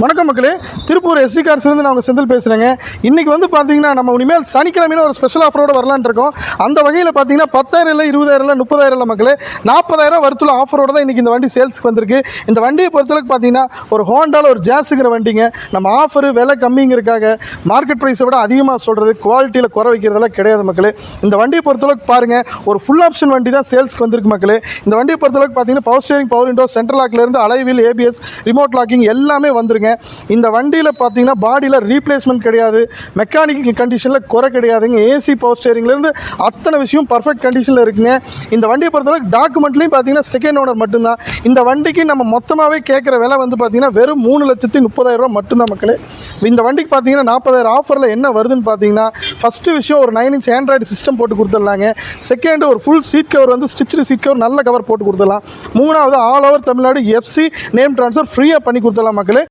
வணக்கம் மக்களே, திருப்பூர் எஸ்டி கார்ஸ்லேருந்து நான் உங்கள் செந்தில் பேசுகிறேங்க. இன்றைக்கி வந்து பார்த்தீங்கன்னா நம்ம இனிமேல் சனிக்கிழமையில ஒரு ஸ்பெஷல் ஆஃபரோடு வரலான்னு இருக்கோம். அந்த வகையில் பார்த்தீங்கன்னா 10,000 இல்லை 20,000 இல்லை 30,000 இல்லை மக்களே, 40,000 வருத்துள்ள ஆஃபரோடு தான் இன்றைக்கி இந்த வண்டி சேல்ஸுக்கு வந்திருக்கு. இந்த வண்டியை பொறுத்தளவுக்கு பார்த்தீங்கன்னா ஒரு ஹோண்டாவில் ஒரு ஜாஸுங்கிற வண்டிங்க. நம்ம ஆஃபரு விலை கம்மிங்கிறதுக்காக மார்க்கெட் ப்ரைஸை விட அதிகமாக சொல்கிறது, குவாலிட்டியில் குறை வைக்கிறதெல்லாம் கிடையாது மக்களே. இந்த வண்டியை பொறுத்தளவுக்கு பாருங்கள், ஒரு ஃபுல் ஆப்ஷன் வண்டி தான் சேல்ஸ்க்கு வந்திருக்கு மக்களே. இந்த வண்டியை பொறுத்தளவுக்கு பார்த்தீங்கன்னா power steering, power window, central லாக்லேருந்து அலைவில், ஏபிஎஸ், ரிமோட் லாக்கிங் எல்லாமே வந்துருங்க. இந்த வண்டியில் பார்த்தீங்கன்னா பாடியில் ரீப்ளேஸ்மெண்ட் கிடையாது, மெக்கானிக்கல் கண்டிஷனில் குறை கிடையாதுங்க. ஏசி, பவர் ஸ்டேரிங்லேருந்து அத்தனை விஷயம் பர்ஃபெக்ட் கண்டிஷனில் இருக்குங்க. இந்த வண்டியை பொறுத்தளவுக்கு டாக்குமெண்ட்லேயும் பார்த்தீங்கன்னா செகண்ட் ஓனர் மட்டும்தான். இந்த வண்டிக்கு நம்ம மொத்தமாகவே கேட்குற விலை வந்து பார்த்தீங்கன்னா வெறும் 3,30,000 மட்டும்தான் மக்களே. இந்த வண்டிக்கு பார்த்தீங்கன்னா 40,000 ஆஃபரில் என்ன வருதுன்னு பார்த்தீங்கன்னா, ஃபஸ்ட்டு விஷயம் ஒரு 9 இன்ச் ஆண்ட்ராய்டு சிஸ்டம் போட்டு கொடுத்துடலாங்க. செகண்டு ஒரு ஃபுல் சீட் கவர் வந்து ஸ்டிச்சு சீட் கவர் நல்ல கவர் போட்டு கொடுத்துடலாம். மூணாவது all over Tamil Nadu FC name transfer ஃப்ரீயாக பண்ணி கொடுத்துடலாம் மக்களே.